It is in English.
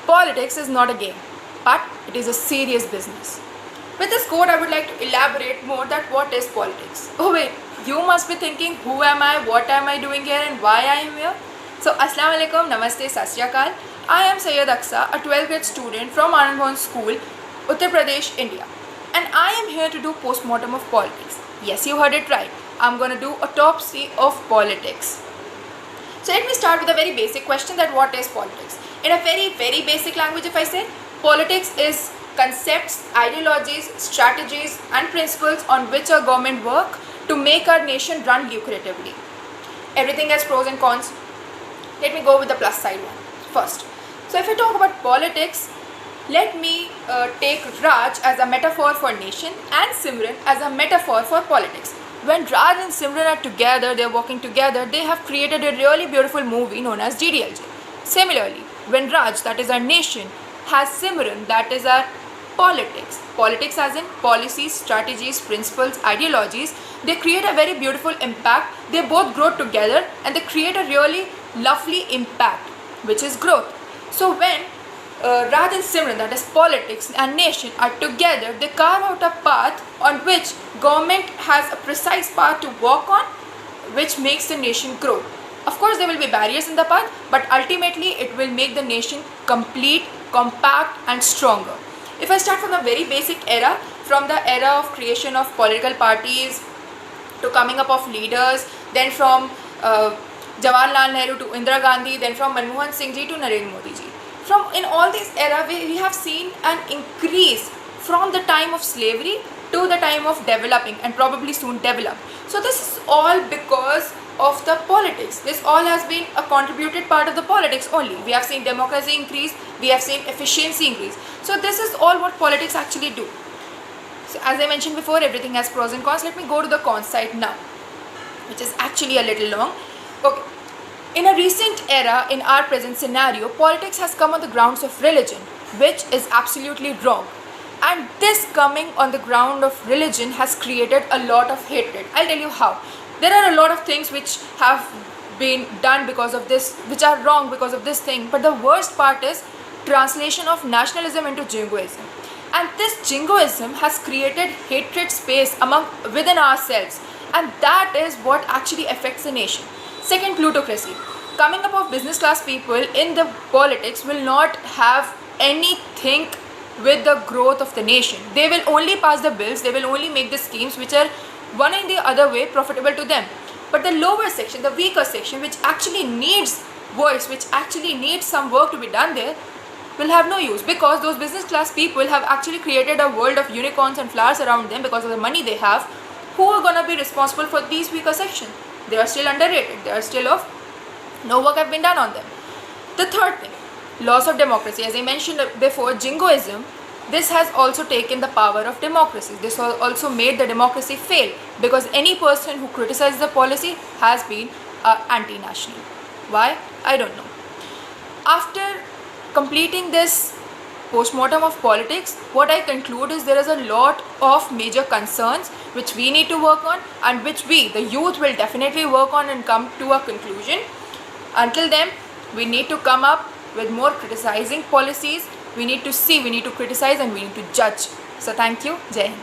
Politics is not a game, but it is a serious business. With this quote, I would like to elaborate more that what is politics. Oh wait, you must be thinking, who am I, what am I doing here and why I am here? So Assalamu alaikum, Namaste, Sat Sri Akal. I am Sayyid Aqsa, a 12th grade student from Anand Bhavan School, Uttar Pradesh, India. And I am here to do postmortem of politics. Yes, you heard it right. I'm going to do autopsy of politics. So let me start with a very basic question, that what is politics? In a very basic language, if I say, politics is concepts, ideologies, strategies and principles on which our government work to make our nation run lucratively. Everything has pros and cons. Let me go with the plus side one first. So if I talk about politics, let me take Raj as a metaphor for nation and Simran as a metaphor for politics. When Raj and Simran are together, they are working together, they have created a really beautiful movie known as DDLJ. Similarly, when Raj, that is our nation, has Simran, that is our politics as in policies, strategies, principles, ideologies, they create a very beautiful impact. They both grow together and they create a really lovely impact, which is growth. So when Raj and Simran, that is politics and nation, are together, they carve out a path on which government has a precise path to walk on, which makes the nation grow. Of course, there will be barriers in the path, but ultimately it will make the nation complete, compact and stronger. If I start from the very basic era, from the era of creation of political parties to coming up of leaders, then from Jawaharlal Nehru to Indira Gandhi, then from Manmohan Singh ji to Narendra Modi ji. From in all these era, we have seen an increase from the time of slavery to the time of developing and probably soon develop. So this is all because of the politics. This all has been a contributed part of the politics only. We have seen democracy increase, we have seen efficiency increase. So this is all what politics actually do. So as I mentioned before, everything has pros and cons. Let me go to the cons side now, which is actually a little long. Okay. In a recent era, in our present scenario, politics has come on the grounds of religion, which is absolutely wrong. And this coming on the ground of religion has created a lot of hatred. I'll tell you how. There are a lot of things which have been done because of this, which are wrong because of this thing. But the worst part is translation of nationalism into jingoism. And this jingoism has created hatred space within ourselves. And that is what actually affects the nation. Second, plutocracy. Coming up of business class people in the politics will not have anything with the growth of the nation. They will only pass the bills, they will only make the schemes which are one in the other way profitable to them. But the lower section, the weaker section, which actually needs voice, which actually needs some work to be done there, will have no use, because those business class people have actually created a world of unicorns and flowers around them because of the money they have. Who are going to be responsible for these weaker sections? They are still underrated. They are still of no work have been done on them. The third thing, loss of democracy. As I mentioned before, jingoism, this has also taken the power of democracy. This has also made the democracy fail, because any person who criticizes the policy has been anti-national. Why? I don't know. After completing this postmortem of politics, what I conclude is there is a lot of major concerns which we need to work on, and which we, the youth, will definitely work on and come to a conclusion. Until then, we need to come up with more criticizing policies. We need to see, we need to criticize and we need to judge. So thank you. Jai Hind.